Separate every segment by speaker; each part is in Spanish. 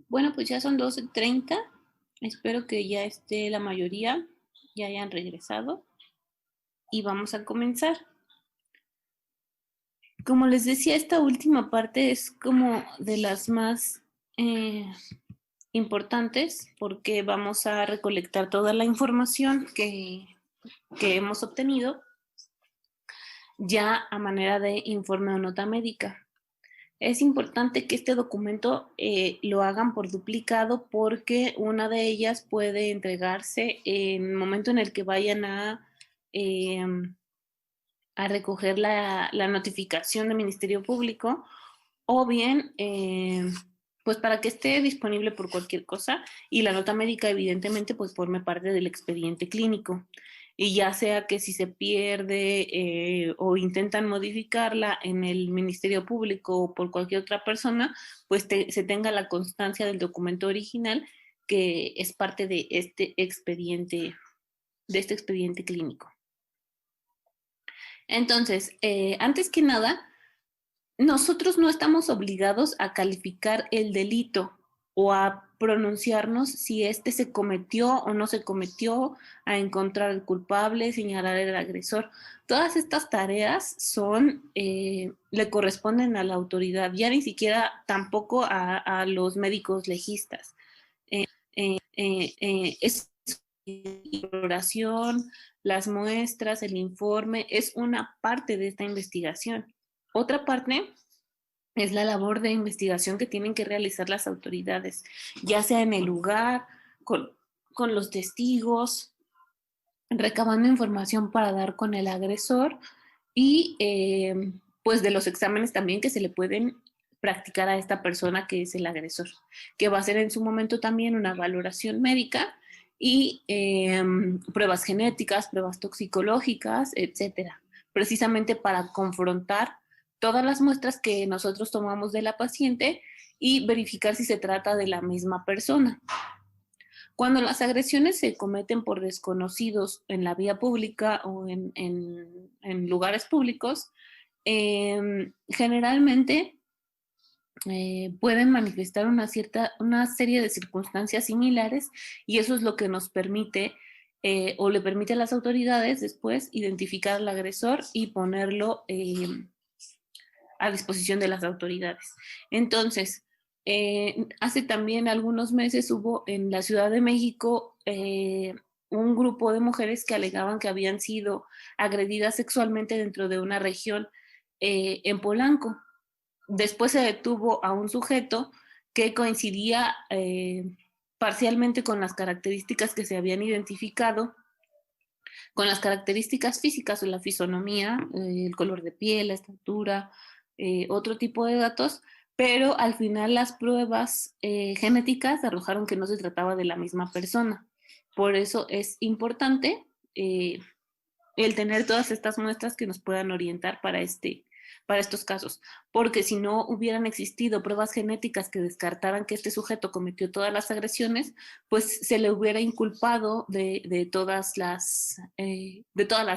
Speaker 1: Bueno, pues ya son 12:30. Espero que ya esté la mayoría, ya hayan regresado y vamos a comenzar. Como les decía, esta última parte es como de las más importantes porque vamos a recolectar toda la información que hemos obtenido ya a manera de informe o nota médica. Es importante que este documento lo hagan por duplicado porque una de ellas puede entregarse en el momento en el que vayan eh, a recoger la notificación del Ministerio Público o bien pues para que esté disponible por cualquier cosa y la nota médica evidentemente pues forme parte del expediente clínico. Y ya sea que si se pierde o intentan modificarla en el Ministerio Público o por cualquier otra persona, pues se tenga la constancia del documento original que es parte de este expediente clínico. Entonces, antes que nada, nosotros no estamos obligados a calificar el delito o a pronunciarnos si este se cometió o no se cometió, a encontrar el culpable, señalar el agresor. Todas estas tareas le corresponden a la autoridad, ya ni siquiera tampoco a los médicos legistas. Es exploración, las muestras, el informe, es una parte de esta investigación. Otra parte es la labor de investigación que tienen que realizar las autoridades, ya sea en el lugar, con los testigos, recabando información para dar con el agresor y pues de los exámenes también que se le pueden practicar a esta persona que es el agresor, que va a ser en su momento también una valoración médica y pruebas genéticas, pruebas toxicológicas, etcétera, precisamente para confrontar todas las muestras que nosotros tomamos de la paciente y verificar si se trata de la misma persona. Cuando las agresiones se cometen por desconocidos en la vía pública o en lugares públicos, generalmente pueden manifestar una serie de circunstancias similares y eso es lo que nos permite o le permite a las autoridades después identificar al agresor y ponerlo a disposición de las autoridades. Entonces, hace también algunos meses hubo en la Ciudad de México un grupo de mujeres que alegaban que habían sido agredidas sexualmente dentro de una región en Polanco. Después se detuvo a un sujeto que coincidía parcialmente con las características que se habían identificado, con las características físicas o la fisonomía, el color de piel, la estatura, otro tipo de datos, pero al final las pruebas genéticas arrojaron que no se trataba de la misma persona. Por eso es importante el tener todas estas muestras que nos puedan orientar para estos casos, porque si no hubieran existido pruebas genéticas que descartaran que este sujeto cometió todas las agresiones, pues se le hubiera inculpado de todas las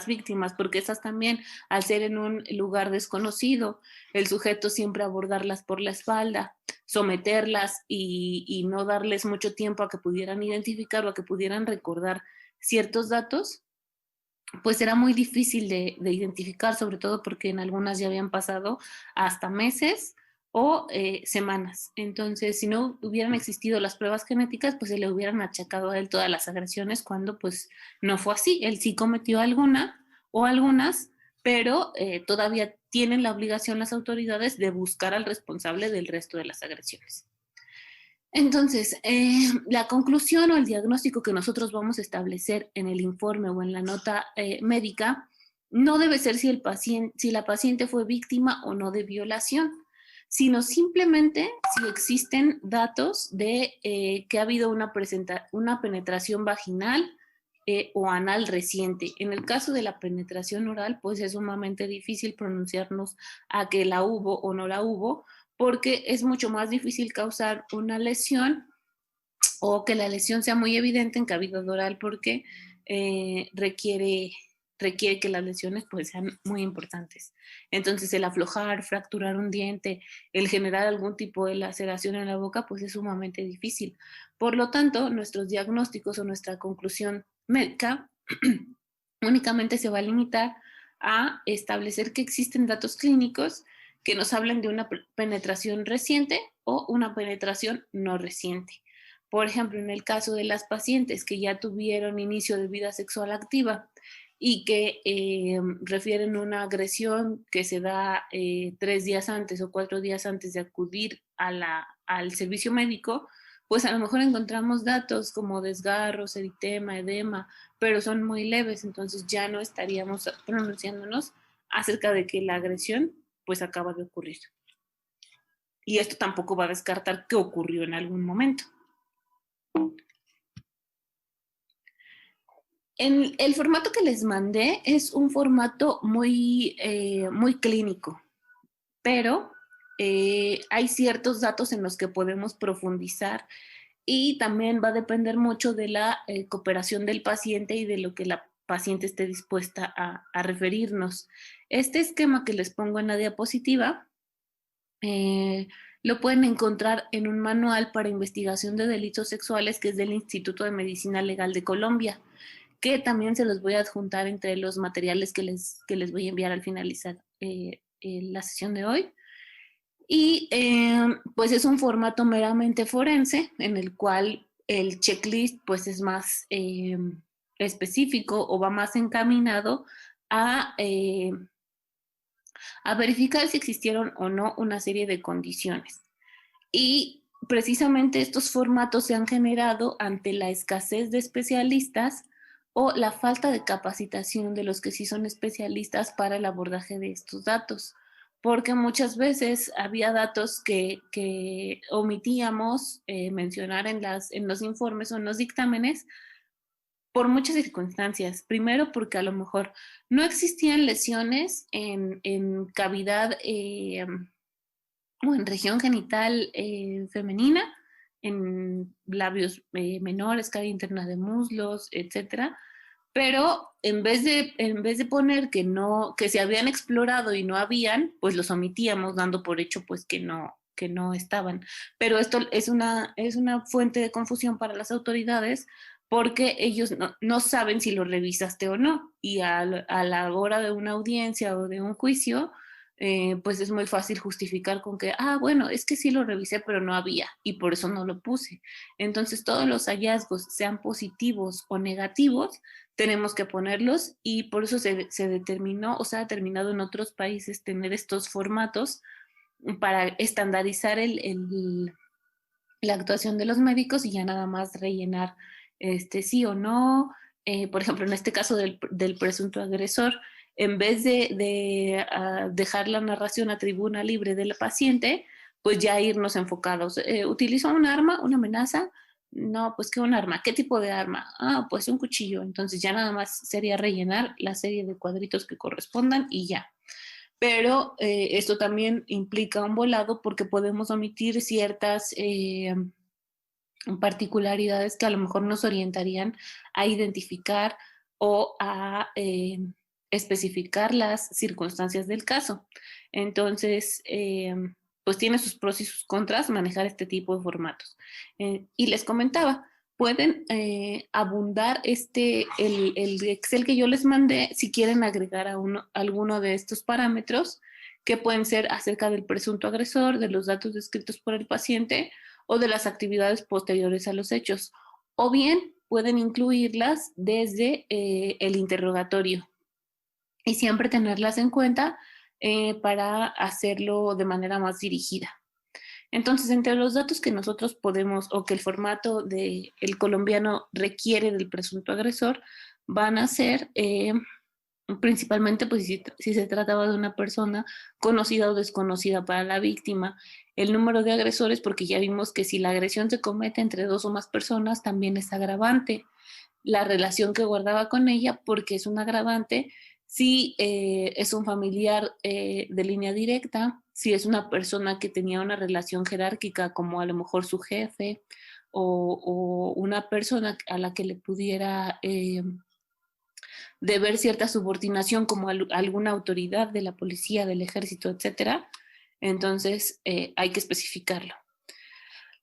Speaker 1: víctimas, porque esas también, al ser en un lugar desconocido, el sujeto siempre abordarlas por la espalda, someterlas y no darles mucho tiempo a que pudieran identificar o a que pudieran recordar ciertos datos, pues era muy difícil de identificar, sobre todo porque en algunas ya habían pasado hasta meses o semanas. Entonces, si no hubieran existido las pruebas genéticas, pues se le hubieran achacado a él todas las agresiones cuando pues no fue así. Él sí cometió alguna o algunas, pero todavía tienen la obligación las autoridades de buscar al responsable del resto de las agresiones. Entonces, la conclusión o el diagnóstico que nosotros vamos a establecer en el informe o en la nota médica no debe ser si la paciente fue víctima o no de violación, sino simplemente si existen datos de que ha habido una penetración vaginal o anal reciente. En el caso de la penetración oral, pues es sumamente difícil pronunciarnos a que la hubo o no la hubo, porque es mucho más difícil causar una lesión o que la lesión sea muy evidente en cavidad oral porque requiere requiere que las lesiones pues sean muy importantes. Entonces el aflojar, fracturar un diente, el generar algún tipo de laceración en la boca pues es sumamente difícil. Por lo tanto, nuestros diagnósticos o nuestra conclusión médica únicamente se va a limitar a establecer que existen datos clínicos que nos hablan de una penetración reciente o una penetración no reciente. Por ejemplo, en el caso de las pacientes que ya tuvieron inicio de vida sexual activa y que refieren una agresión que se da 3 días antes o 4 días antes de acudir al servicio médico, pues a lo mejor encontramos datos como desgarros, eritema, edema, pero son muy leves, entonces ya no estaríamos pronunciándonos acerca de que la agresión pues acaba de ocurrir. Y esto tampoco va a descartar que ocurrió en algún momento. El formato que les mandé es un formato muy clínico, pero hay ciertos datos en los que podemos profundizar y también va a depender mucho de la cooperación del paciente y de lo que la paciente esté dispuesta a referirnos. Este esquema que les pongo en la diapositiva lo pueden encontrar en un manual para investigación de delitos sexuales que es del Instituto de Medicina Legal de Colombia, que también se los voy a adjuntar entre los materiales que les voy a enviar al finalizar la sesión de hoy. Y pues es un formato meramente forense en el cual el checklist pues es más específico o va más encaminado a, a verificar si existieron o no una serie de condiciones. Y precisamente estos formatos se han generado ante la escasez de especialistas o la falta de capacitación de los que sí son especialistas para el abordaje de estos datos, porque muchas veces había datos que omitíamos mencionar en los informes o en los dictámenes por muchas circunstancias. Primero, porque a lo mejor no existían lesiones en cavidad o en región genital femenina, en labios menores, cavidad interna de muslos, etcétera. Pero en vez de poner que se habían explorado y no habían, pues los omitíamos, dando por hecho pues que no estaban. Pero esto es una fuente de confusión para las autoridades porque ellos no saben si lo revisaste o no. Y a la hora de una audiencia o de un juicio, pues es muy fácil justificar con que, bueno, es que sí lo revisé, pero no había y por eso no lo puse. Entonces, todos los hallazgos, sean positivos o negativos, tenemos que ponerlos y por eso se determinó o se ha determinado en otros países tener estos formatos para estandarizar la actuación de los médicos y ya nada más rellenar sí o no. Por ejemplo, en este caso del presunto agresor, en vez de dejar la narración a tribuna libre del paciente, pues ya irnos enfocados. ¿Utilizó un arma, una amenaza? No, pues ¿qué un arma? ¿Qué tipo de arma? Pues un cuchillo. Entonces ya nada más sería rellenar la serie de cuadritos que correspondan y ya. Pero esto también implica un volado porque podemos omitir ciertas particularidades que a lo mejor nos orientarían a identificar o a especificar las circunstancias del caso. Entonces, pues tiene sus pros y sus contras manejar este tipo de formatos. Y les comentaba, pueden abundar el Excel que yo les mandé si quieren agregar alguno de estos parámetros que pueden ser acerca del presunto agresor, de los datos descritos por el paciente o de las actividades posteriores a los hechos. O bien pueden incluirlas desde el interrogatorio y siempre tenerlas en cuenta para hacerlo de manera más dirigida. Entonces, entre los datos que nosotros podemos o que el formato del colombiano requiere del presunto agresor, van a ser principalmente pues si se trataba de una persona conocida o desconocida para la víctima, el número de agresores, porque ya vimos que si la agresión se comete entre dos o más personas, también es agravante. La relación que guardaba con ella, porque es un agravante, si es un familiar de línea directa, si es una persona que tenía una relación jerárquica, como a lo mejor su jefe, o una persona a la que le pudiera de ver cierta subordinación como alguna autoridad de la policía, del ejército, etcétera, entonces hay que especificarlo.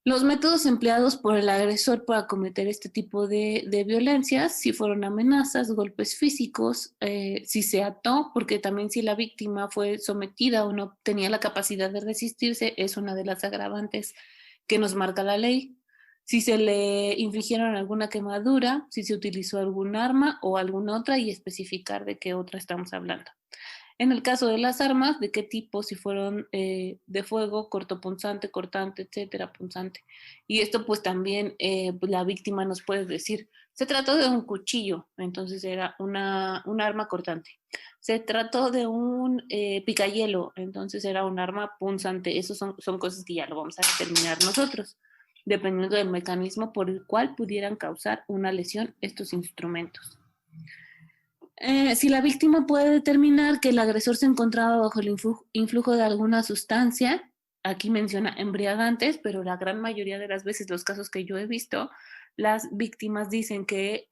Speaker 1: Los métodos empleados por el agresor para cometer este tipo de violencias, si fueron amenazas, golpes físicos, si se ató, porque también si la víctima fue sometida o no tenía la capacidad de resistirse, es una de las agravantes que nos marca la ley. Si se le infligieron alguna quemadura, si se utilizó algún arma o alguna otra y especificar de qué otra estamos hablando. En el caso de las armas, de qué tipo, si fueron de fuego, cortopunzante, cortante, etcétera, punzante. Y esto pues también pues, la víctima nos puede decir, se trató de un cuchillo, entonces era un arma cortante. Se trató de un picayelo, entonces era un arma punzante. Esas son cosas que ya lo vamos a determinar nosotros, dependiendo del mecanismo por el cual pudieran causar una lesión estos instrumentos. Si la víctima puede determinar que el agresor se encontraba bajo el influjo de alguna sustancia, aquí menciona embriagantes, pero la gran mayoría de las veces, los casos que yo he visto, las víctimas dicen que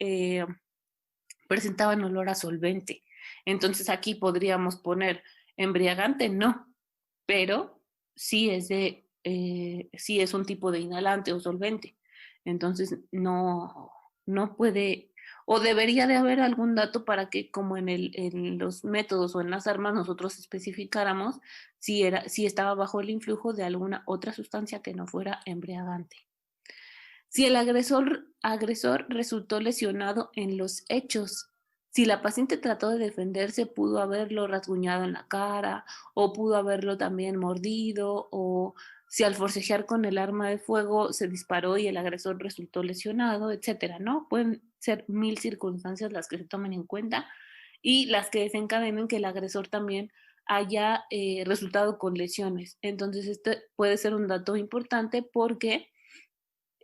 Speaker 1: presentaban olor a solvente. Entonces aquí podríamos poner embriagante, no, pero sí sí es un tipo de inhalante o solvente. Entonces no puede, o debería de haber algún dato para que como en los métodos o en las armas nosotros especificáramos si estaba bajo el influjo de alguna otra sustancia que no fuera embriagante. Si el agresor resultó lesionado en los hechos, si la paciente trató de defenderse, pudo haberlo rasguñado en la cara o pudo haberlo también mordido, o si al forcejear con el arma de fuego se disparó y el agresor resultó lesionado, etcétera, ¿no? Pueden ser 1000 circunstancias las que se tomen en cuenta y las que desencadenen que el agresor también haya resultado con lesiones. Entonces, este puede ser un dato importante porque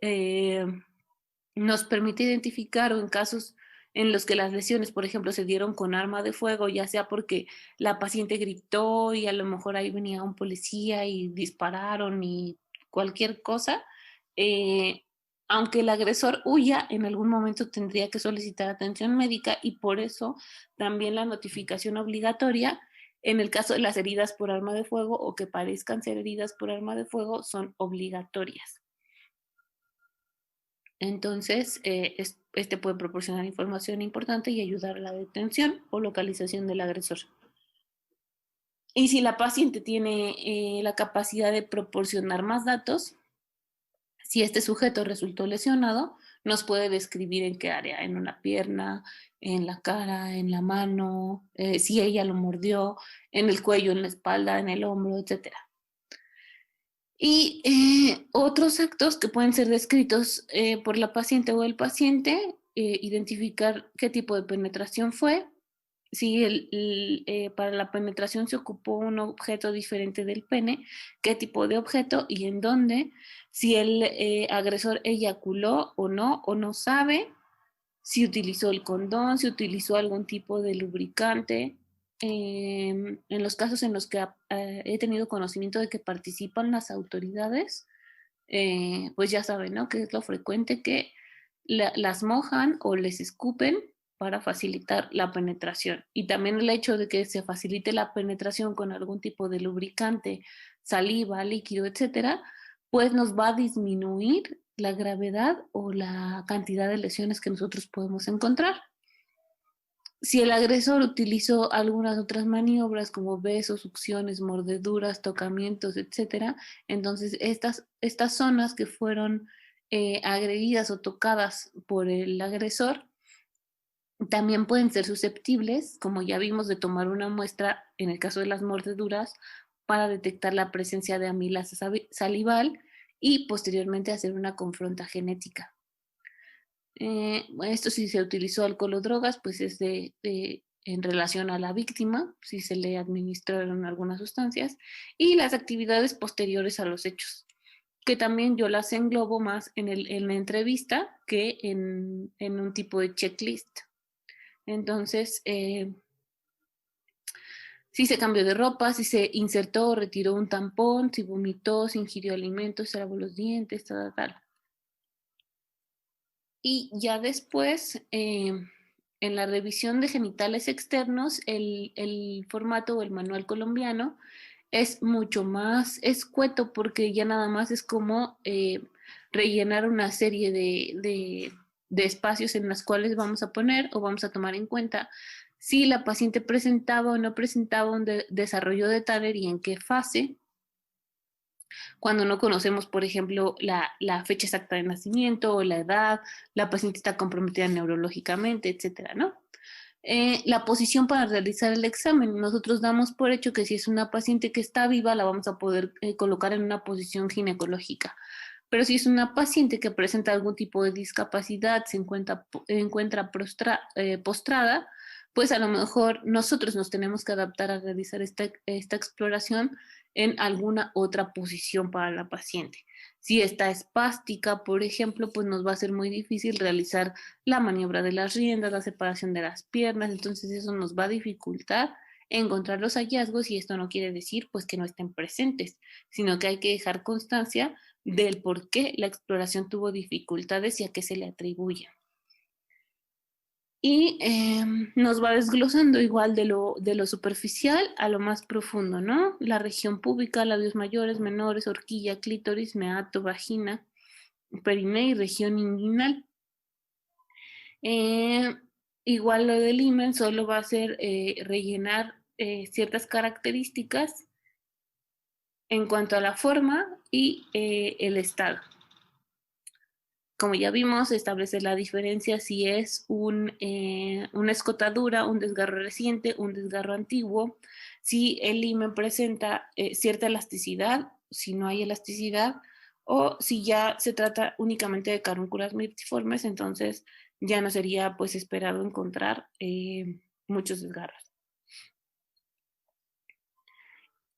Speaker 1: eh, nos permite identificar o en casos en los que las lesiones, por ejemplo, se dieron con arma de fuego, ya sea porque la paciente gritó y a lo mejor ahí venía un policía y dispararon y cualquier cosa, eh, aunque el agresor huya, en algún momento tendría que solicitar atención médica y por eso también la notificación obligatoria en el caso de las heridas por arma de fuego o que parezcan ser heridas por arma de fuego son obligatorias. Entonces, este puede proporcionar información importante y ayudar a la detención o localización del agresor. Y si la paciente tiene la capacidad de proporcionar más datos, si este sujeto resultó lesionado, nos puede describir en qué área, en una pierna, en la cara, en la mano, si ella lo mordió, en el cuello, en la espalda, en el hombro, etcétera. Y otros actos que pueden ser descritos por la paciente o el paciente, identificar qué tipo de penetración fue, si para la penetración se ocupó un objeto diferente del pene, qué tipo de objeto y en dónde, si el agresor eyaculó o no sabe, si utilizó el condón, si utilizó algún tipo de lubricante. En los casos en los que he tenido conocimiento de que participan las autoridades, pues ya saben, ¿no? Que es lo frecuente que las mojan o les escupen para facilitar la penetración. Y también el hecho de que se facilite la penetración con algún tipo de lubricante, saliva, líquido, etcétera, pues nos va a disminuir la gravedad o la cantidad de lesiones que nosotros podemos encontrar. Si el agresor utilizó algunas otras maniobras como besos, succiones, mordeduras, tocamientos, etcétera, entonces estas zonas que fueron agredidas o tocadas por el agresor también pueden ser susceptibles, como ya vimos, de tomar una muestra en el caso de las mordeduras para detectar la presencia de amilasa salival y posteriormente hacer una confronta genética. Esto si se utilizó alcohol o drogas, pues es en relación a la víctima, si se le administraron algunas sustancias, y las actividades posteriores a los hechos, que también yo las englobo más en la entrevista que en un tipo de checklist. Entonces, si se cambió de ropa, si se insertó o retiró un tampón, si vomitó, si ingirió alimentos, se lavó los dientes, tal. Y ya después en la revisión de genitales externos, el formato o el manual colombiano es mucho más escueto porque ya nada más es como rellenar una serie de espacios en los cuales vamos a poner o vamos a tomar en cuenta si la paciente presentaba o no presentaba un desarrollo de Tanner y en qué fase, cuando no conocemos, por ejemplo, la fecha exacta de nacimiento o la edad, la paciente está comprometida neurológicamente, etcétera, ¿no? La posición para realizar el examen. Nosotros damos por hecho que si es una paciente que está viva, la vamos a poder colocar en una posición ginecológica. Pero si es una paciente que presenta algún tipo de discapacidad, encuentra postrada, pues a lo mejor nosotros nos tenemos que adaptar a realizar esta exploración en alguna otra posición para la paciente. Si está espástica, por ejemplo, pues nos va a ser muy difícil realizar la maniobra de las riendas, la separación de las piernas, entonces eso nos va a dificultar encontrar los hallazgos y esto no quiere decir pues que no estén presentes, sino que hay que dejar constancia del por qué la exploración tuvo dificultades y a qué se le atribuye. Y nos va desglosando igual de lo superficial a lo más profundo, ¿no? La región púbica, labios mayores, menores, horquilla, clítoris, meato, vagina, periné y región inguinal. Igual lo del imen solo va a ser rellenar ciertas características en cuanto a la forma y el estado. Como ya vimos, establecer la diferencia si es una escotadura, un desgarro reciente, un desgarro antiguo, si el himen presenta cierta elasticidad, si no hay elasticidad, o si ya se trata únicamente de carúnculas multiformes, entonces ya no sería pues esperado encontrar muchos desgarros.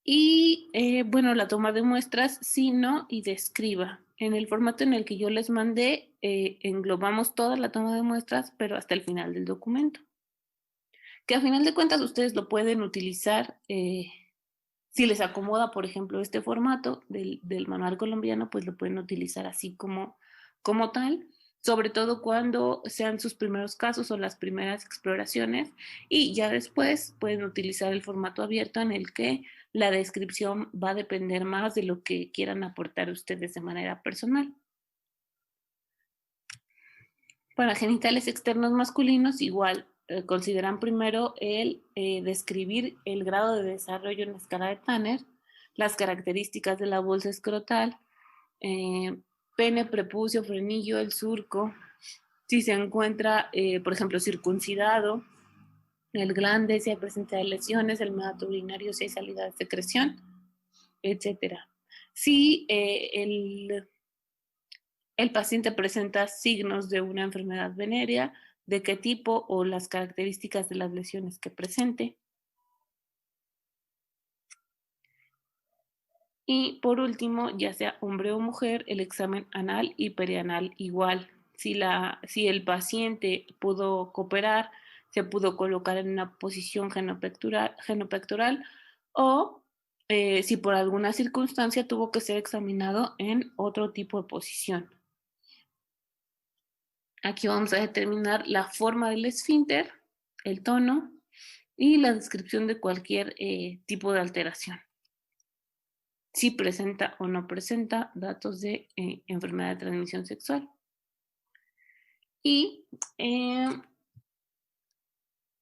Speaker 1: Y bueno, la toma de muestras, sí, no y describa. En el formato en el que yo les mandé, englobamos toda la toma de muestras, pero hasta el final del documento. Que a final de cuentas ustedes lo pueden utilizar si les acomoda, por ejemplo, este formato del manual colombiano, pues lo pueden utilizar así como tal, sobre todo cuando sean sus primeros casos o las primeras exploraciones, y ya después pueden utilizar el formato abierto en el que la descripción va a depender más de lo que quieran aportar ustedes de manera personal. Para genitales externos masculinos, igual consideran primero el describir el grado de desarrollo en la escala de Tanner, las características de la bolsa escrotal, pene, prepucio, frenillo, el surco, si se encuentra, por ejemplo, circuncidado, el glande, si hay presencia de lesiones, el meato urinario, si hay salida de secreción, etcétera. Si el paciente presenta signos de una enfermedad venérea, de qué tipo o las características de las lesiones que presente. Y por último, ya sea hombre o mujer, el examen anal y perianal igual. Si el paciente pudo cooperar, se pudo colocar en una posición genopectoral o si por alguna circunstancia tuvo que ser examinado en otro tipo de posición. Aquí vamos a determinar la forma del esfínter, el tono y la descripción de cualquier tipo de alteración. Si presenta o no presenta datos de enfermedad de transmisión sexual. Y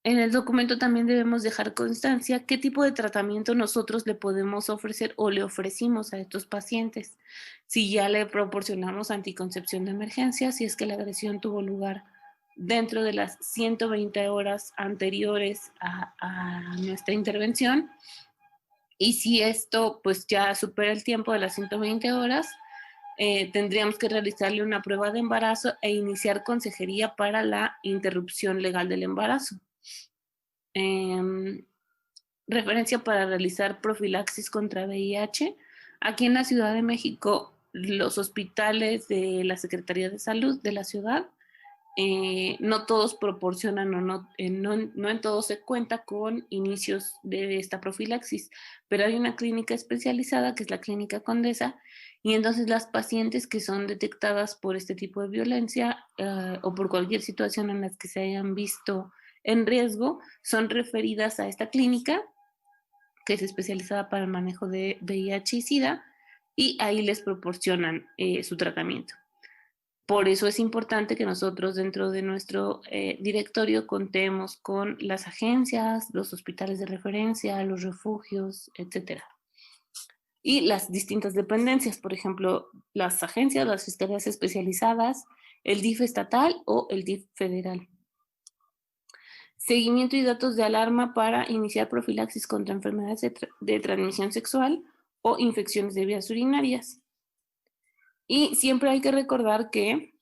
Speaker 1: en el documento también debemos dejar constancia qué tipo de tratamiento nosotros le podemos ofrecer o le ofrecimos a estos pacientes. Si ya le proporcionamos anticoncepción de emergencia, si es que la agresión tuvo lugar dentro de las 120 horas anteriores a nuestra intervención. Y si esto pues ya supera el tiempo de las 120 horas, tendríamos que realizarle una prueba de embarazo e iniciar consejería para la interrupción legal del embarazo. Referencia para realizar profilaxis contra VIH. Aquí en la Ciudad de México, los hospitales de la Secretaría de Salud de la ciudad no todos proporcionan o no en todos se cuenta con inicios de esta profilaxis, pero hay una clínica especializada que es la Clínica Condesa, y entonces las pacientes que son detectadas por este tipo de violencia o por cualquier situación en la que se hayan visto en riesgo son referidas a esta clínica que es especializada para el manejo de VIH y SIDA, y ahí les proporcionan su tratamiento. Por eso es importante que nosotros dentro de nuestro directorio contemos con las agencias, los hospitales de referencia, los refugios, etcétera. Y las distintas dependencias, por ejemplo, las agencias, las fiscalías especializadas, el DIF estatal o el DIF federal. Seguimiento y datos de alarma para iniciar profilaxis contra enfermedades de transmisión sexual o infecciones de vías urinarias. Y siempre hay que recordar que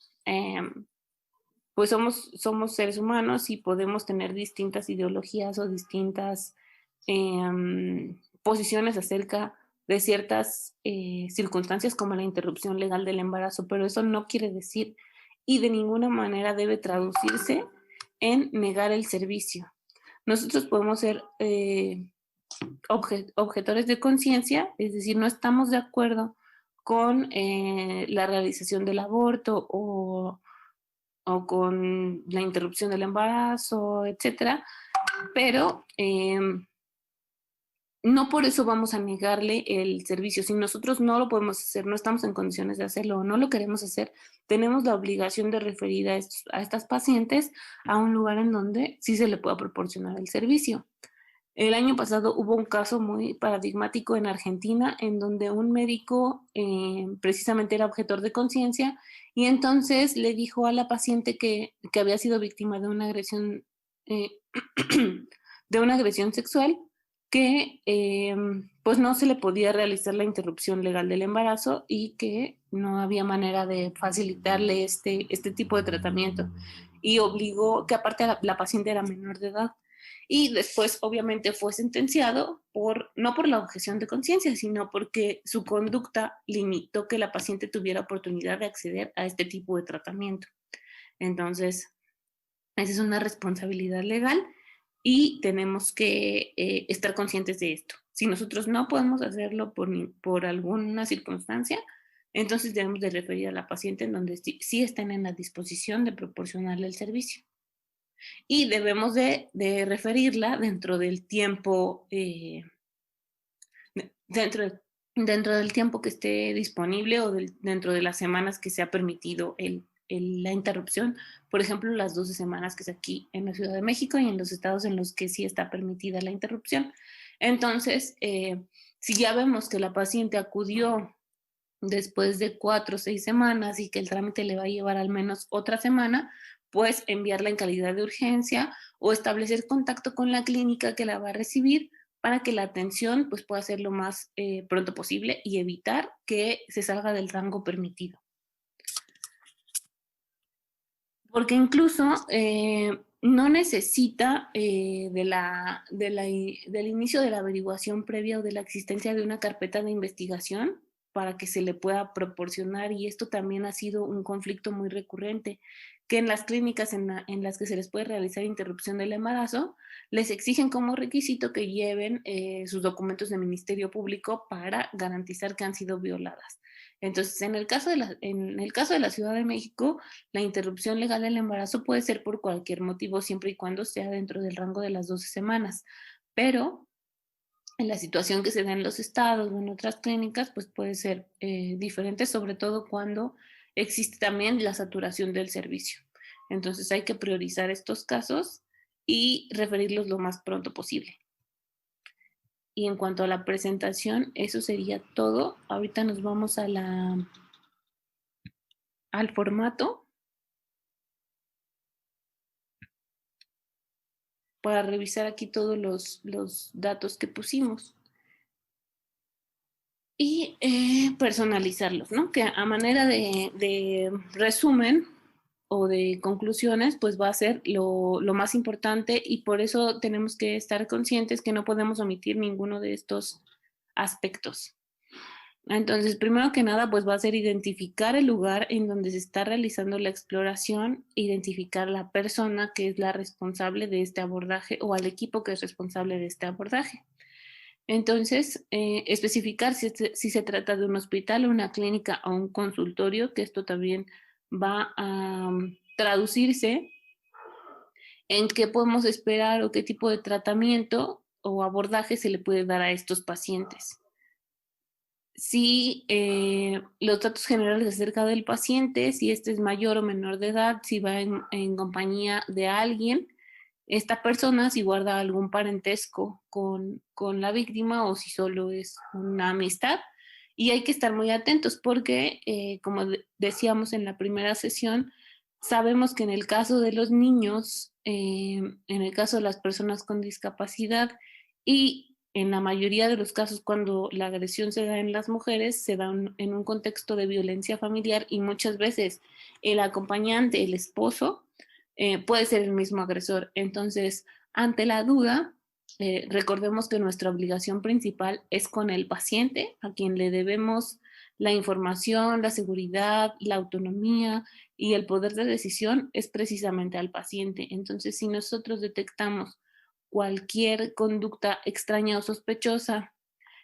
Speaker 1: pues somos seres humanos y podemos tener distintas ideologías o distintas posiciones acerca de ciertas circunstancias como la interrupción legal del embarazo, pero eso no quiere decir y de ninguna manera debe traducirse en negar el servicio. Nosotros podemos ser objetores de conciencia, es decir, no estamos de acuerdo con la realización del aborto o con la interrupción del embarazo, etcétera, pero no por eso vamos a negarle el servicio. Si nosotros no lo podemos hacer, no estamos en condiciones de hacerlo o no lo queremos hacer, tenemos la obligación de referir a estas pacientes a un lugar en donde sí se le pueda proporcionar el servicio. El año pasado hubo un caso muy paradigmático en Argentina en donde un médico precisamente era objetor de conciencia y entonces le dijo a la paciente que había sido víctima de una agresión, de una agresión sexual que pues no se le podía realizar la interrupción legal del embarazo y que no había manera de facilitarle este tipo de tratamiento, y obligó, que aparte la paciente era menor de edad, y después obviamente fue sentenciado no por la objeción de conciencia, sino porque su conducta limitó que la paciente tuviera oportunidad de acceder a este tipo de tratamiento. Entonces, esa es una responsabilidad legal y tenemos que estar conscientes de esto. Si nosotros no podemos hacerlo por alguna circunstancia, entonces debemos de referir a la paciente en donde sí estén en la disposición de proporcionarle el servicio. Y debemos de referirla dentro del tiempo, dentro del tiempo que esté disponible o dentro de las semanas que se ha permitido la interrupción. Por ejemplo, las 12 semanas que es aquí en la Ciudad de México y en los estados en los que sí está permitida la interrupción. Entonces, si ya vemos que la paciente acudió después de 4 o 6 semanas y que el trámite le va a llevar al menos otra semana, pues enviarla en calidad de urgencia o establecer contacto con la clínica que la va a recibir para que la atención pues, pueda ser lo más pronto posible y evitar que se salga del rango permitido. Porque incluso no necesita del inicio de la averiguación previa o de la existencia de una carpeta de investigación para que se le pueda proporcionar, y esto también ha sido un conflicto muy recurrente, que en las clínicas en las que se les puede realizar interrupción del embarazo, les exigen como requisito que lleven sus documentos de Ministerio Público para garantizar que han sido violadas. Entonces, en el caso de la Ciudad de México, la interrupción legal del embarazo puede ser por cualquier motivo, siempre y cuando sea dentro del rango de las 12 semanas, pero en la situación que se da en los estados o en otras clínicas, pues puede ser diferente, sobre todo cuando existe también la saturación del servicio. Entonces hay que priorizar estos casos y referirlos lo más pronto posible. Y en cuanto a la presentación, eso sería todo. Ahorita nos vamos al formato para revisar aquí todos los datos que pusimos y personalizarlos, ¿no? Que a manera de resumen o de conclusiones, pues va a ser lo más importante, y por eso tenemos que estar conscientes que no podemos omitir ninguno de estos aspectos. Entonces, primero que nada, pues va a ser identificar el lugar en donde se está realizando la exploración, identificar la persona que es la responsable de este abordaje o al equipo que es responsable de este abordaje. Entonces, especificar si se trata de un hospital, una clínica o un consultorio, que esto también va a traducirse en qué podemos esperar o qué tipo de tratamiento o abordaje se le puede dar a estos pacientes. Si los datos generales acerca del paciente, si este es mayor o menor de edad, si va en compañía de alguien, esta persona, si guarda algún parentesco con la víctima o si solo es una amistad. Y hay que estar muy atentos porque, como decíamos en la primera sesión, sabemos que en el caso de los niños, en el caso de las personas con discapacidad y en la mayoría de los casos cuando la agresión se da en las mujeres, se da en un contexto de violencia familiar y muchas veces el acompañante, el esposo, puede ser el mismo agresor. Entonces, ante la duda, recordemos que nuestra obligación principal es con el paciente, a quien le debemos la información, la seguridad, la autonomía y el poder de decisión es precisamente al paciente. Entonces, si nosotros detectamos cualquier conducta extraña o sospechosa,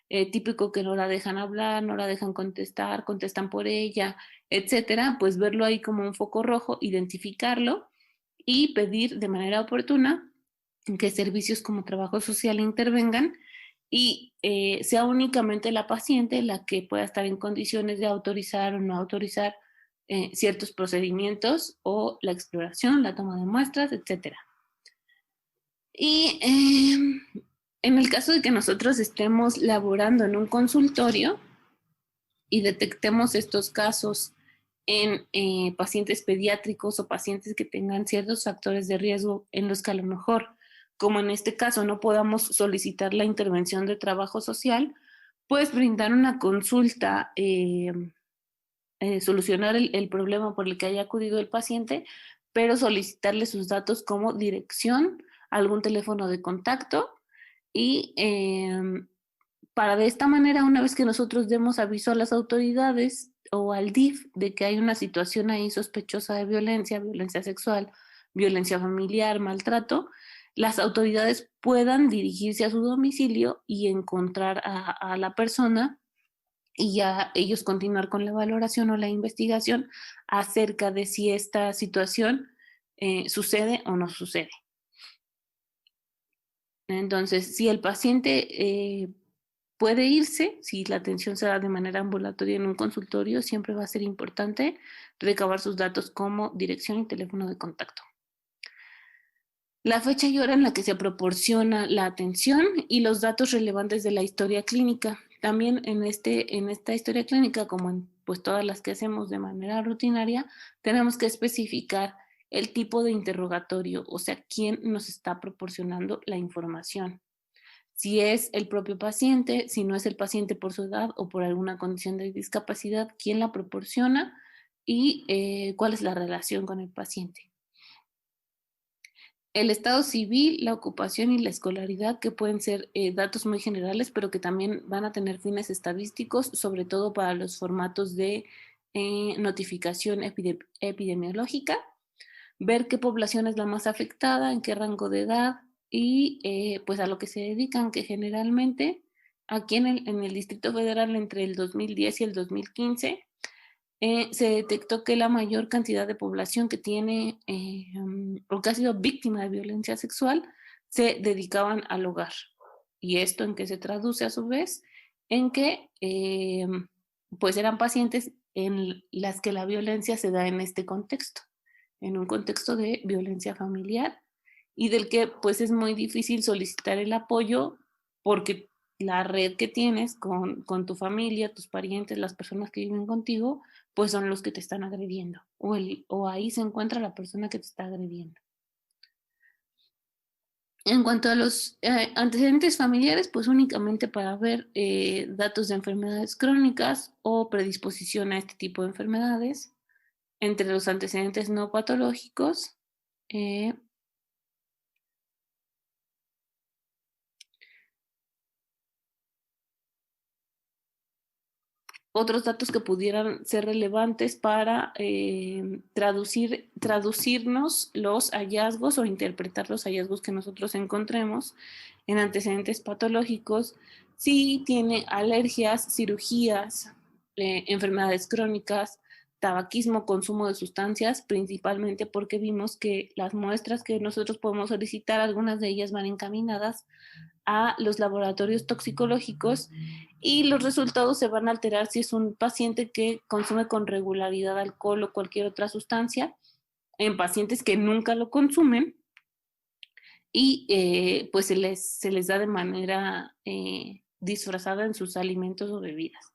Speaker 1: típico que no la dejan hablar, no la dejan contestar, contestan por ella, etcétera, pues verlo ahí como un foco rojo, identificarlo y pedir de manera oportuna que servicios como trabajo social intervengan y sea únicamente la paciente la que pueda estar en condiciones de autorizar o no autorizar ciertos procedimientos o la exploración, la toma de muestras, etcétera. Y en el caso de que nosotros estemos laborando en un consultorio y detectemos estos casos en pacientes pediátricos o pacientes que tengan ciertos factores de riesgo en los que a lo mejor, como en este caso, no podamos solicitar la intervención de trabajo social, pues brindar una consulta, solucionar el problema por el que haya acudido el paciente, pero solicitarle sus datos como dirección, algún teléfono de contacto y para de esta manera, una vez que nosotros demos aviso a las autoridades o al DIF de que hay una situación ahí sospechosa de violencia, violencia sexual, violencia familiar, maltrato, las autoridades puedan dirigirse a su domicilio y encontrar a la persona y ya ellos continuar con la valoración o la investigación acerca de si esta situación sucede o no sucede. Entonces, si el paciente puede irse, si la atención se da de manera ambulatoria en un consultorio, siempre va a ser importante recabar sus datos como dirección y teléfono de contacto. La fecha y hora en la que se proporciona la atención y los datos relevantes de la historia clínica. También en esta historia clínica, como en pues, todas las que hacemos de manera rutinaria, tenemos que especificar el tipo de interrogatorio, o sea, quién nos está proporcionando la información. Si es el propio paciente, si no es el paciente por su edad o por alguna condición de discapacidad, quién la proporciona y cuál es la relación con el paciente. El estado civil, la ocupación y la escolaridad, que pueden ser datos muy generales, pero que también van a tener fines estadísticos, sobre todo para los formatos de notificación epidemiológica, ver qué población es la más afectada, en qué rango de edad y pues a lo que se dedican, que generalmente aquí en el Distrito Federal entre el 2010 y el 2015 se detectó que la mayor cantidad de población que tiene o que ha sido víctima de violencia sexual se dedicaban al hogar. ¿Y esto en qué se traduce a su vez? En que pues eran pacientes en las que la violencia se da en este contexto, en un contexto de violencia familiar y del que pues es muy difícil solicitar el apoyo porque la red que tienes con tu familia, tus parientes, las personas que viven contigo, pues son los que te están agrediendo o ahí se encuentra la persona que te está agrediendo. En cuanto a los antecedentes familiares, pues únicamente para ver datos de enfermedades crónicas o predisposición a este tipo de enfermedades. Entre los antecedentes no patológicos, otros datos que pudieran ser relevantes para traducirnos los hallazgos o interpretar los hallazgos que nosotros encontremos en antecedentes patológicos, si tiene alergias, cirugías, enfermedades crónicas, tabaquismo, consumo de sustancias, principalmente porque vimos que las muestras que nosotros podemos solicitar, algunas de ellas van encaminadas a los laboratorios toxicológicos y los resultados se van a alterar si es un paciente que consume con regularidad alcohol o cualquier otra sustancia, en pacientes que nunca lo consumen y pues se les da de manera disfrazada en sus alimentos o bebidas.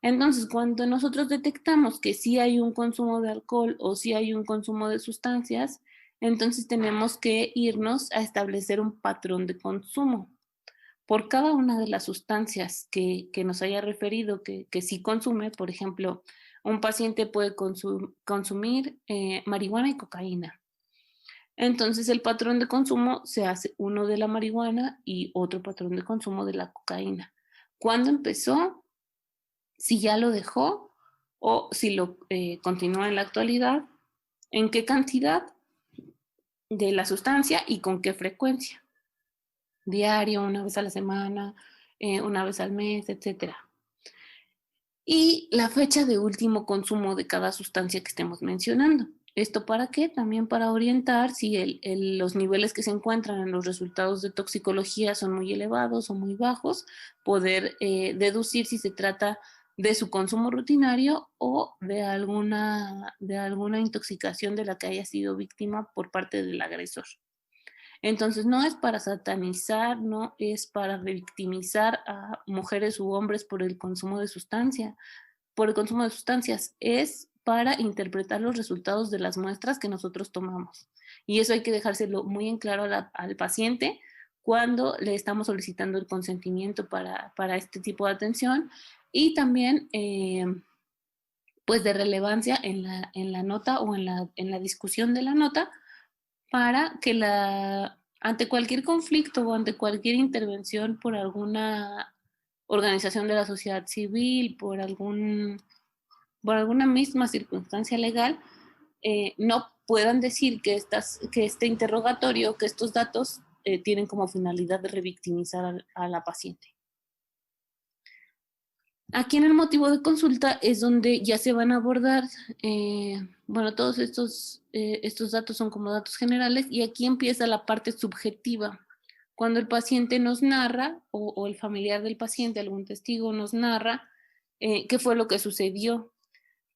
Speaker 1: Entonces, cuando nosotros detectamos que sí hay un consumo de alcohol o sí hay un consumo de sustancias, entonces tenemos que irnos a establecer un patrón de consumo. Por cada una de las sustancias que nos haya referido que sí consume, por ejemplo, un paciente puede consumir marihuana y cocaína. Entonces el patrón de consumo se hace uno de la marihuana y otro patrón de consumo de la cocaína. ¿Cuándo empezó? Si ya lo dejó o si lo continúa en la actualidad, en qué cantidad de la sustancia y con qué frecuencia. Diario, una vez a la semana, una vez al mes, etcétera. Y la fecha de último consumo de cada sustancia que estemos mencionando. ¿Esto para qué? También para orientar si los niveles que se encuentran en los resultados de toxicología son muy elevados o muy bajos, poder deducir si se trata de su consumo rutinario o de alguna intoxicación de la que haya sido víctima por parte del agresor. Entonces, no es para satanizar, no es para revictimizar a mujeres u hombres por el consumo de sustancias, es para interpretar los resultados de las muestras que nosotros tomamos. Y eso hay que dejárselo muy en claro al paciente cuando le estamos solicitando el consentimiento para este tipo de atención y también pues de relevancia en la nota o en la discusión de la nota para que ante cualquier conflicto o ante cualquier intervención por alguna organización de la sociedad civil, por alguna misma circunstancia legal, no puedan decir que este interrogatorio, que estos datos tienen como finalidad de revictimizar a la paciente. Aquí en el motivo de consulta es donde ya se van a abordar, bueno, todos estos datos son como datos generales y aquí empieza la parte subjetiva. Cuando el paciente nos narra o el familiar del paciente, algún testigo nos narra qué fue lo que sucedió.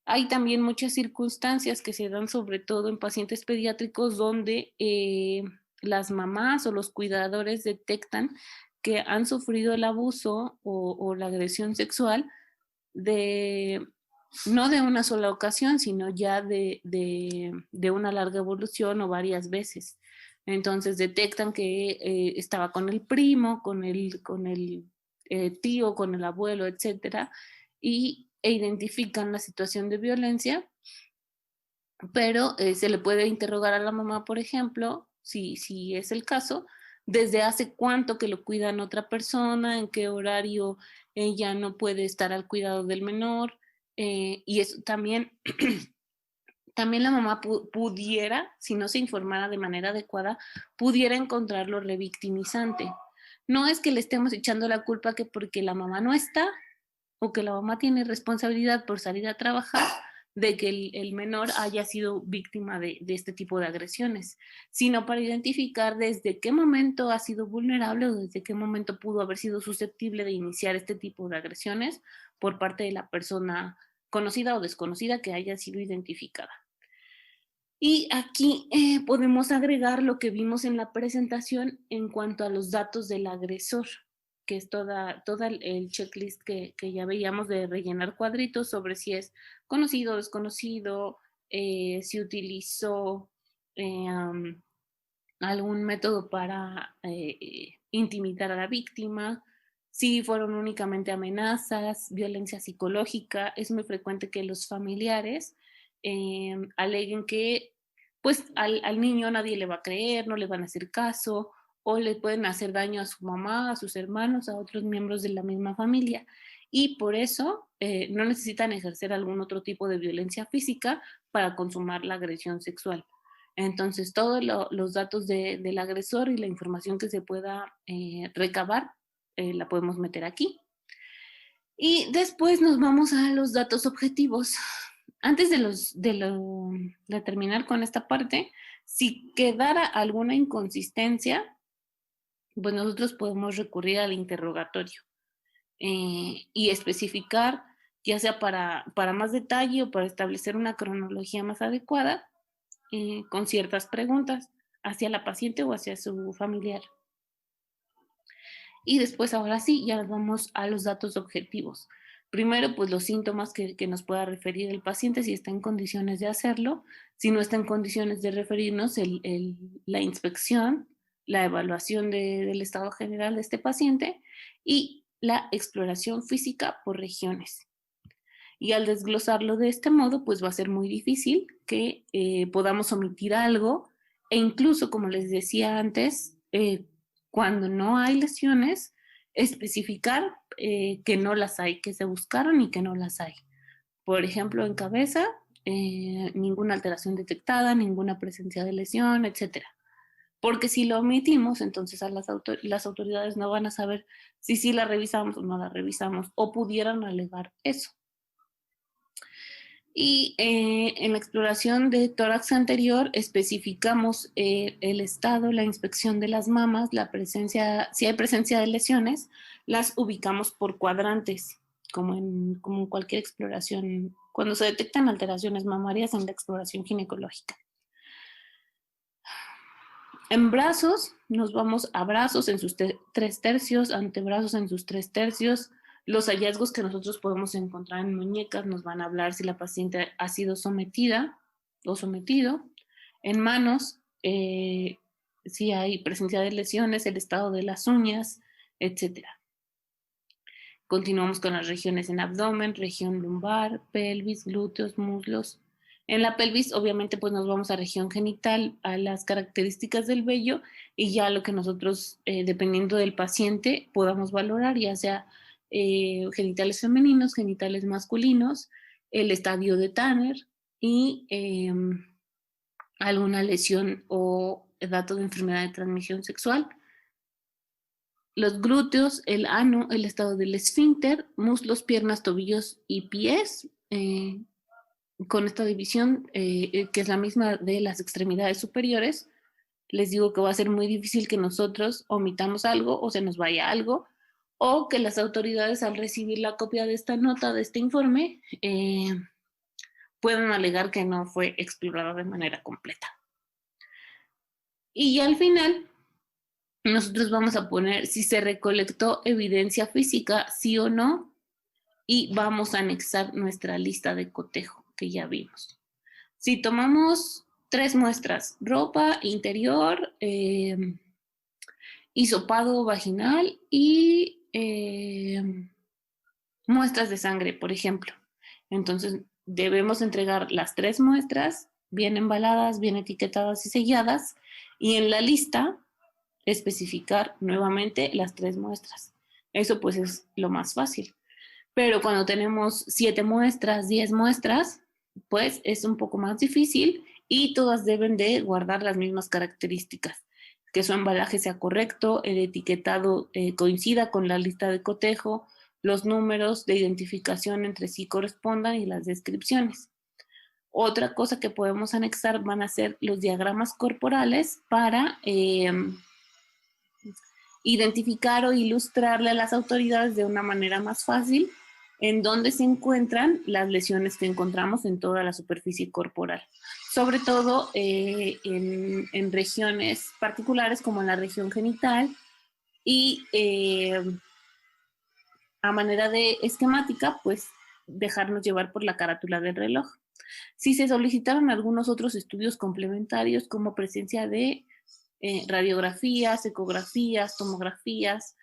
Speaker 1: Hay también muchas circunstancias que se dan sobre todo en pacientes pediátricos donde las mamás o los cuidadores detectan que han sufrido el abuso o la agresión sexual de no de una sola ocasión, sino ya de una larga evolución o varias veces. Entonces detectan que estaba con el primo, con el tío, con el abuelo, etcétera, e identifican la situación de violencia, pero se le puede interrogar a la mamá, por ejemplo, si es el caso, desde hace cuánto que lo cuidan otra persona, en qué horario ella no puede estar al cuidado del menor, y eso también, también la mamá pudiera, si no se informara de manera adecuada, pudiera encontrarlo revictimizante. No es que le estemos echando la culpa que porque la mamá no está o que la mamá tiene responsabilidad por salir a trabajar de que el menor haya sido víctima de este tipo de agresiones, sino para identificar desde qué momento ha sido vulnerable o desde qué momento pudo haber sido susceptible de iniciar este tipo de agresiones por parte de la persona conocida o desconocida que haya sido identificada. Y aquí podemos agregar lo que vimos en la presentación en cuanto a los datos del agresor, que es toda el checklist que ya veíamos de rellenar cuadritos sobre si es conocido o desconocido, si utilizó algún método para intimidar a la víctima, si fueron únicamente amenazas, violencia psicológica. Es muy frecuente que los familiares aleguen que pues al niño nadie le va a creer, no le van a hacer caso, o le pueden hacer daño a su mamá, a sus hermanos, a otros miembros de la misma familia. Y por eso no necesitan ejercer algún otro tipo de violencia física para consumar la agresión sexual. Entonces, todos los datos del agresor y la información que se pueda recabar la podemos meter aquí. Y después nos vamos a los datos objetivos. Antes de terminar con esta parte, si quedara alguna inconsistencia, pues nosotros podemos recurrir al interrogatorio y especificar, ya sea para más detalle o para establecer una cronología más adecuada, con ciertas preguntas hacia la paciente o hacia su familiar. Y después, ahora sí, ya nos vamos a los datos objetivos. Primero, pues los síntomas que nos pueda referir el paciente, si está en condiciones de hacerlo. Si no está en condiciones de referirnos, la inspección, la evaluación del estado general de este paciente y la exploración física por regiones. Y al desglosarlo de este modo, pues va a ser muy difícil que podamos omitir algo e incluso, como les decía antes, cuando no hay lesiones, especificar que no las hay, que se buscaron y que no las hay. Por ejemplo, en cabeza, ninguna alteración detectada, ninguna presencia de lesión, etcétera. Porque si lo omitimos, entonces las autoridades no van a saber si sí la revisamos o no la revisamos, o pudieran alegar eso. Y en la exploración de tórax anterior especificamos el estado, la inspección de las mamas, la presencia, si hay presencia de lesiones, las ubicamos por cuadrantes, como en cualquier exploración, cuando se detectan alteraciones mamarias en la exploración ginecológica. En brazos, nos vamos a brazos en sus 3/3, antebrazos en sus 3/3. Los hallazgos que nosotros podemos encontrar en muñecas nos van a hablar si la paciente ha sido sometida o sometido. En manos, si hay presencia de lesiones, el estado de las uñas, etc. Continuamos con las regiones en abdomen, región lumbar, pelvis, glúteos, muslos. En la pelvis, obviamente, pues nos vamos a región genital, a las características del vello y ya lo que nosotros, dependiendo del paciente, podamos valorar, ya sea genitales femeninos, genitales masculinos, el estadio de Tanner y alguna lesión o dato de enfermedad de transmisión sexual. Los glúteos, el ano, el estado del esfínter, muslos, piernas, tobillos y pies, con esta división, que es la misma de las extremidades superiores. Les digo que va a ser muy difícil que nosotros omitamos algo o se nos vaya algo, o que las autoridades, al recibir la copia de esta nota, de este informe, puedan alegar que no fue explorada de manera completa. Y ya al final, nosotros vamos a poner si se recolectó evidencia física, sí o no, y vamos a anexar nuestra lista de cotejo que ya vimos. Si tomamos 3 muestras, ropa, interior, hisopado vaginal y muestras de sangre, por ejemplo. Entonces, debemos entregar las 3 muestras, bien embaladas, bien etiquetadas y selladas, y en la lista especificar nuevamente las 3 muestras. Eso pues es lo más fácil. Pero cuando tenemos 7 muestras, 10 muestras, pues es un poco más difícil y todas deben de guardar las mismas características, que su embalaje sea correcto, el etiquetado coincida con la lista de cotejo, los números de identificación entre sí correspondan y las descripciones. Otra cosa que podemos anexar van a ser los diagramas corporales para identificar o ilustrarle a las autoridades de una manera más fácil en dónde se encuentran las lesiones que encontramos en toda la superficie corporal, sobre todo en regiones particulares como en la región genital y a manera de esquemática, pues dejarnos llevar por la carátula del reloj. Si se solicitaron algunos otros estudios complementarios como presencia de radiografías, ecografías, tomografías,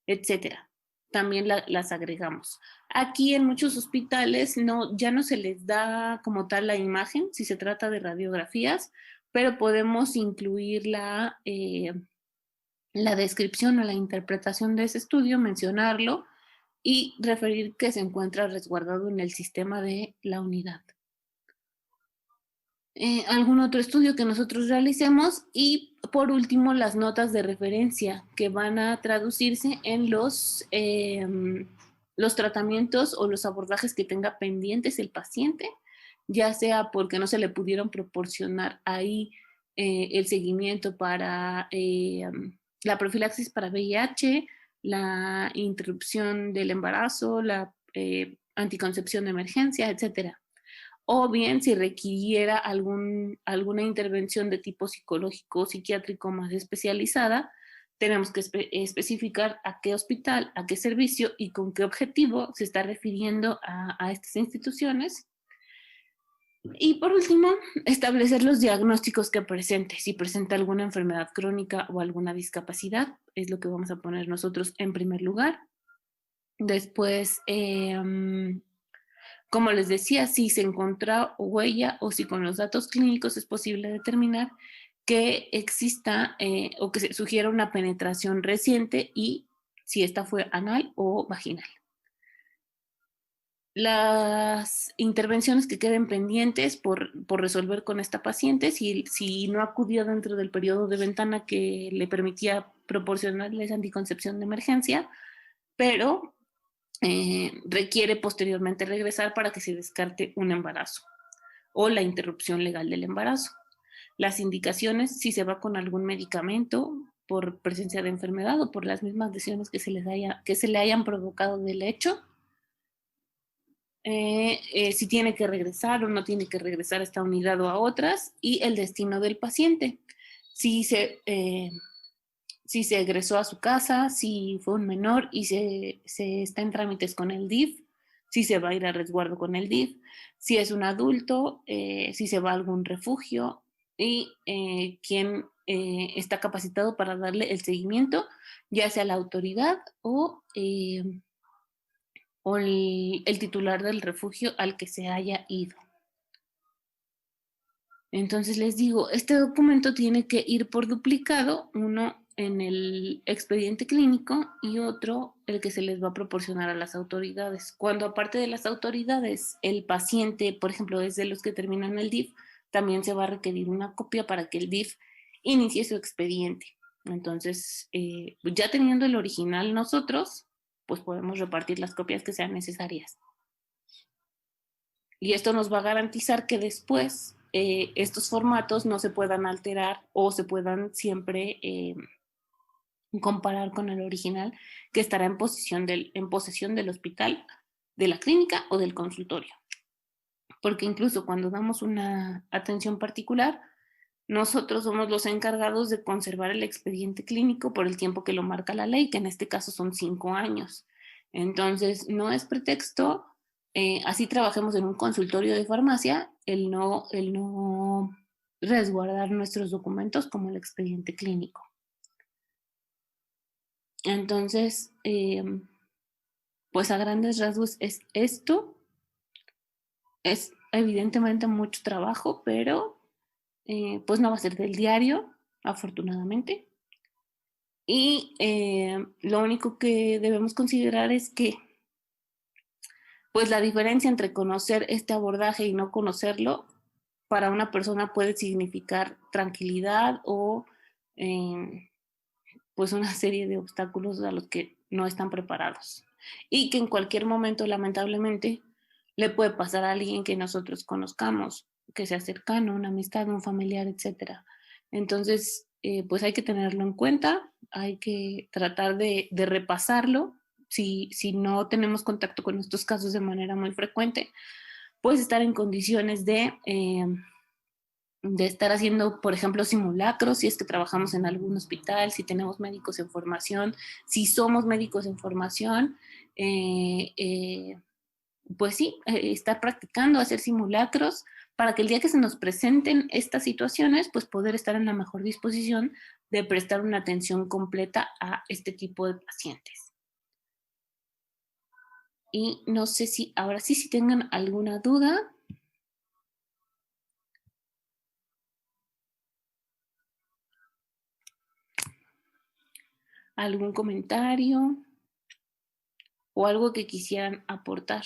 Speaker 1: etcétera. También las agregamos. Aquí en muchos hospitales ya no se les da como tal la imagen si se trata de radiografías, pero podemos incluir la descripción o la interpretación de ese estudio, mencionarlo y referir que se encuentra resguardado en el sistema de la unidad. Algún otro estudio que nosotros realicemos y por último las notas de referencia que van a traducirse en los tratamientos o los abordajes que tenga pendientes el paciente, ya sea porque no se le pudieron proporcionar ahí el seguimiento para la profilaxis para VIH, la interrupción del embarazo, la anticoncepción de emergencia, etcétera. O bien si requiriera alguna intervención de tipo psicológico o psiquiátrico más especializada, tenemos que especificar a qué hospital, a qué servicio y con qué objetivo se está refiriendo a estas instituciones. Y por último, establecer los diagnósticos que presente. Si presenta alguna enfermedad crónica o alguna discapacidad, es lo que vamos a poner nosotros en primer lugar. Después, como les decía, si se encontró huella o si con los datos clínicos es posible determinar que exista o que se sugiera una penetración reciente y si esta fue anal o vaginal. Las intervenciones que queden pendientes por resolver con esta paciente, si no acudió dentro del periodo de ventana que le permitía proporcionarles anticoncepción de emergencia, pero requiere posteriormente regresar para que se descarte un embarazo o la interrupción legal del embarazo. Las indicaciones, si se va con algún medicamento por presencia de enfermedad o por las mismas lesiones que se le hayan provocado del hecho, si tiene que regresar o no tiene que regresar a esta unidad o a otras, y el destino del paciente. Si se egresó a su casa, si fue un menor y se está en trámites con el DIF, si se va a ir a resguardo con el DIF, si es un adulto, si se va a algún refugio y quién está capacitado para darle el seguimiento, ya sea la autoridad o el titular del refugio al que se haya ido. Entonces les digo, este documento tiene que ir por duplicado, uno en el expediente clínico y otro el que se les va a proporcionar a las autoridades. Cuando aparte de las autoridades, el paciente, por ejemplo, es de los que terminan el DIF, también se va a requerir una copia para que el DIF inicie su expediente. Entonces, ya teniendo el original nosotros, pues podemos repartir las copias que sean necesarias. Y esto nos va a garantizar que después estos formatos no se puedan alterar o se puedan siempre comparar con el original que estará en posesión del hospital, de la clínica o del consultorio. Porque incluso cuando damos una atención particular, nosotros somos los encargados de conservar el expediente clínico por el tiempo que lo marca la ley, que en este caso son 5 años. Entonces, no es pretexto, así trabajemos en un consultorio de farmacia, el no resguardar nuestros documentos como el expediente clínico. Entonces, pues a grandes rasgos es esto. Es evidentemente mucho trabajo, pero pues no va a ser del diario, afortunadamente. Y lo único que debemos considerar es que pues la diferencia entre conocer este abordaje y no conocerlo para una persona puede significar tranquilidad o pues una serie de obstáculos a los que no están preparados y que en cualquier momento lamentablemente le puede pasar a alguien que nosotros conozcamos, que sea cercano, una amistad, un familiar, etcétera. Entonces, pues hay que tenerlo en cuenta, hay que tratar de repasarlo. Si no tenemos contacto con estos casos de manera muy frecuente, pues estar en condiciones de estar haciendo, por ejemplo, simulacros, si es que trabajamos en algún hospital, si tenemos médicos en formación, si somos médicos en formación, pues sí, estar practicando, hacer simulacros para que el día que se nos presenten estas situaciones, pues poder estar en la mejor disposición de prestar una atención completa a este tipo de pacientes. Y no sé si ahora sí, si tengan alguna duda. ¿Algún comentario o algo que quisieran aportar?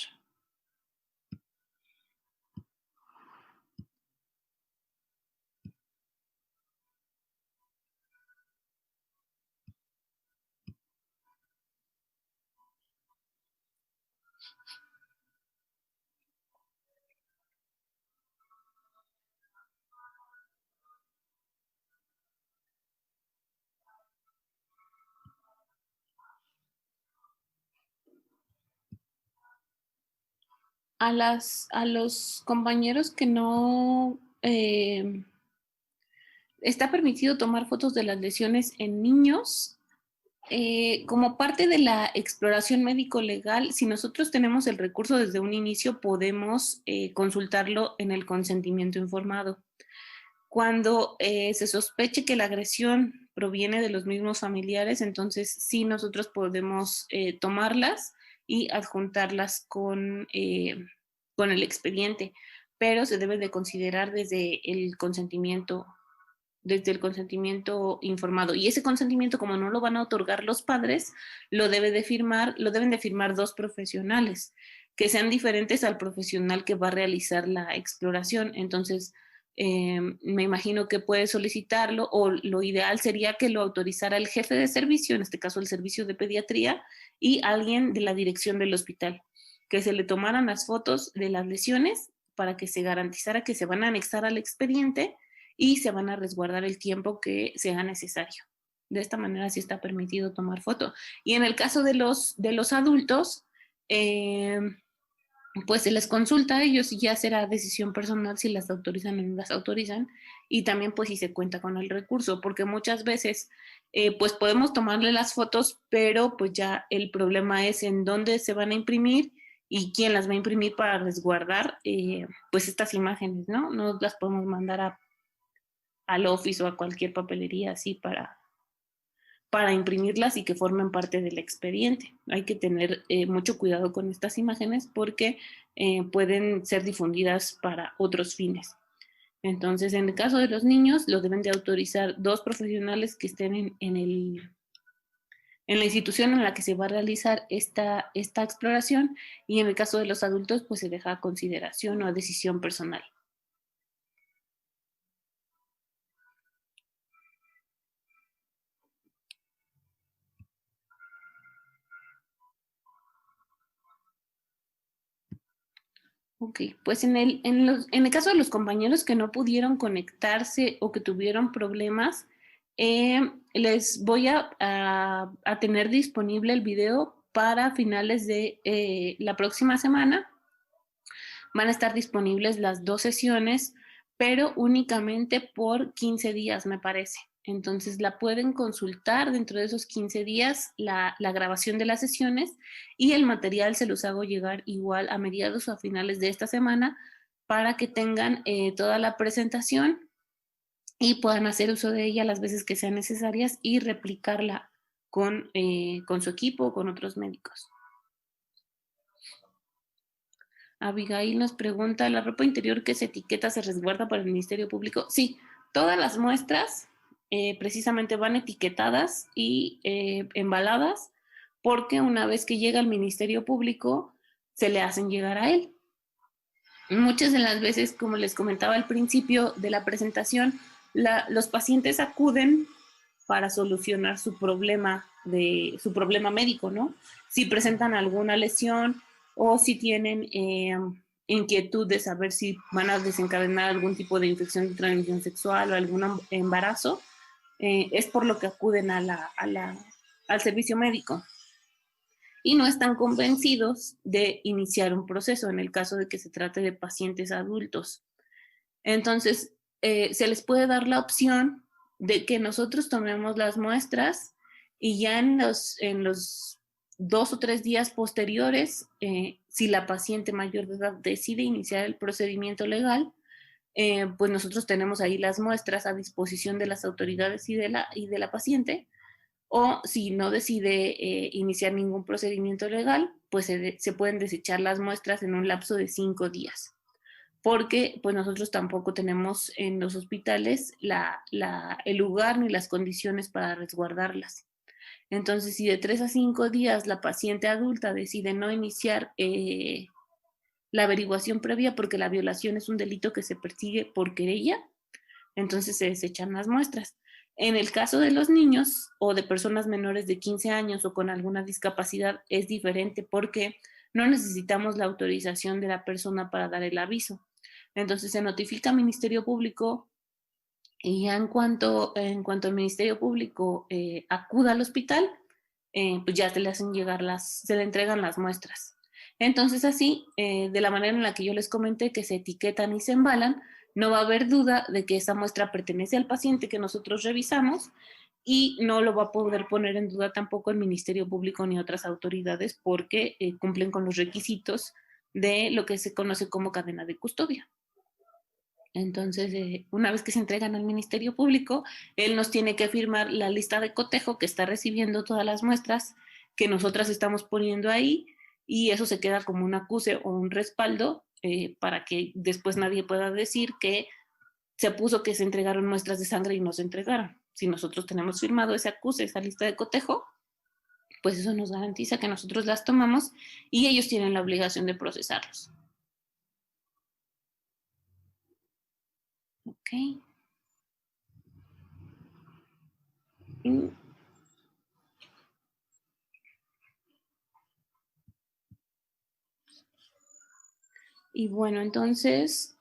Speaker 1: A los compañeros que no está permitido tomar fotos de las lesiones en niños. Como parte de la exploración médico-legal, si nosotros tenemos el recurso desde un inicio, podemos consultarlo en el consentimiento informado. Cuando se sospeche que la agresión proviene de los mismos familiares, entonces sí nosotros podemos tomarlas y adjuntarlas con el expediente, pero se debe de considerar desde el consentimiento informado. Y ese consentimiento, como no lo van a otorgar los padres, lo deben de firmar dos profesionales, que sean diferentes al profesional que va a realizar la exploración. Entonces, me imagino que puede solicitarlo, o lo ideal sería que lo autorizara el jefe de servicio, en este caso el servicio de pediatría, y alguien de la dirección del hospital, que se le tomaran las fotos de las lesiones para que se garantizara que se van a anexar al expediente y se van a resguardar el tiempo que sea necesario. De esta manera sí está permitido tomar foto. Y en el caso de los adultos, eh, pues se les consulta a ellos y ya será decisión personal si las autorizan o no las autorizan, y también pues si se cuenta con el recurso, porque muchas veces pues podemos tomarle las fotos, pero pues ya el problema es en dónde se van a imprimir y quién las va a imprimir para resguardar pues estas imágenes, ¿no? No las podemos mandar al office o a cualquier papelería así para imprimirlas y que formen parte del expediente. Hay que tener mucho cuidado con estas imágenes porque pueden ser difundidas para otros fines. Entonces, en el caso de los niños, lo deben de autorizar dos profesionales que estén en la institución en la que se va a realizar esta exploración, y en el caso de los adultos, pues se deja a consideración o a decisión personal. Ok, pues en el caso de los compañeros que no pudieron conectarse o que tuvieron problemas, les voy a tener disponible el video para finales de la próxima semana. Van a estar disponibles las dos sesiones, pero únicamente por 15 días, me parece. Entonces la pueden consultar dentro de esos 15 días, la grabación de las sesiones, y el material se los hago llegar igual a mediados o a finales de esta semana para que tengan toda la presentación y puedan hacer uso de ella las veces que sean necesarias y replicarla con su equipo o con otros médicos. Abigail nos pregunta, ¿la ropa interior que se etiqueta se resguarda para el Ministerio Público? Sí, todas las muestras precisamente van etiquetadas y embaladas, porque una vez que llega al Ministerio Público se le hacen llegar a él. Muchas de las veces, como les comentaba al principio de la presentación, los pacientes acuden para solucionar su problema médico, ¿no? Si presentan alguna lesión o si tienen inquietud de saber si van a desencadenar algún tipo de infección de transmisión sexual o algún embarazo, es por lo que acuden al servicio médico y no están convencidos de iniciar un proceso en el caso de que se trate de pacientes adultos. Entonces, se les puede dar la opción de que nosotros tomemos las muestras y ya en los 2 o 3 días posteriores, si la paciente mayor de edad decide iniciar el procedimiento legal, pues nosotros tenemos ahí las muestras a disposición de las autoridades y de la paciente, o si no decide iniciar ningún procedimiento legal, pues se pueden desechar las muestras en un lapso de 5 días, porque pues nosotros tampoco tenemos en los hospitales el lugar ni las condiciones para resguardarlas. Entonces, si de 3 a 5 días la paciente adulta decide no iniciar la averiguación previa porque la violación es un delito que se persigue por querella, entonces se desechan las muestras. En el caso de los niños o de personas menores de 15 años o con alguna discapacidad es diferente porque no necesitamos la autorización de la persona para dar el aviso. Entonces se notifica al Ministerio Público y ya en cuanto el Ministerio Público acuda al hospital, pues ya se le hacen llegar se le entregan las muestras. Entonces así, de la manera en la que yo les comenté, que se etiquetan y se embalan, no va a haber duda de que esa muestra pertenece al paciente que nosotros revisamos y no lo va a poder poner en duda tampoco el Ministerio Público ni otras autoridades porque cumplen con los requisitos de lo que se conoce como cadena de custodia. Entonces, una vez que se entregan al Ministerio Público, él nos tiene que firmar la lista de cotejo que está recibiendo todas las muestras que nosotras estamos poniendo ahí y eso se queda como un acuse o un respaldo para que después nadie pueda decir que se puso que se entregaron muestras de sangre y no se entregaron. Si nosotros tenemos firmado ese acuse, esa lista de cotejo, pues eso nos garantiza que nosotros las tomamos y ellos tienen la obligación de procesarlos. Ok. Y bueno, entonces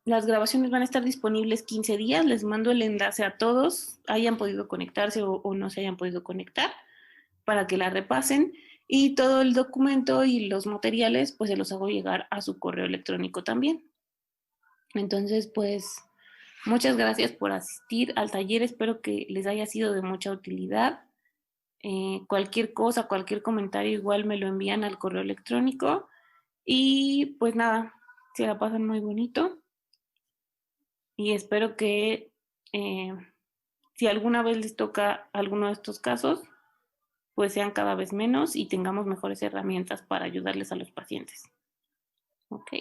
Speaker 1: las grabaciones van a estar disponibles 15 días. Les mando el enlace a todos, hayan podido conectarse o no se hayan podido conectar, para que la repasen. Y todo el documento y los materiales, pues se los hago llegar a su correo electrónico también. Entonces, pues muchas gracias por asistir al taller. Espero que les haya sido de mucha utilidad. Cualquier cosa, cualquier comentario, igual me lo envían al correo electrónico. Y pues nada, se la pasan muy bonito. Y espero que si alguna vez les toca alguno de estos casos, pues sean cada vez menos y tengamos mejores herramientas para ayudarles a los pacientes. Ok.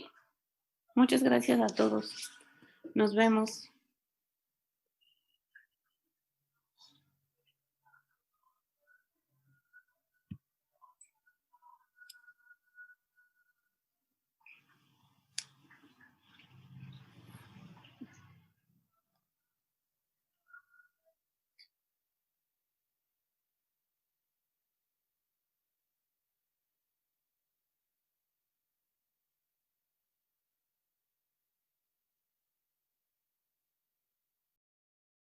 Speaker 1: Muchas gracias a todos. Nos vemos.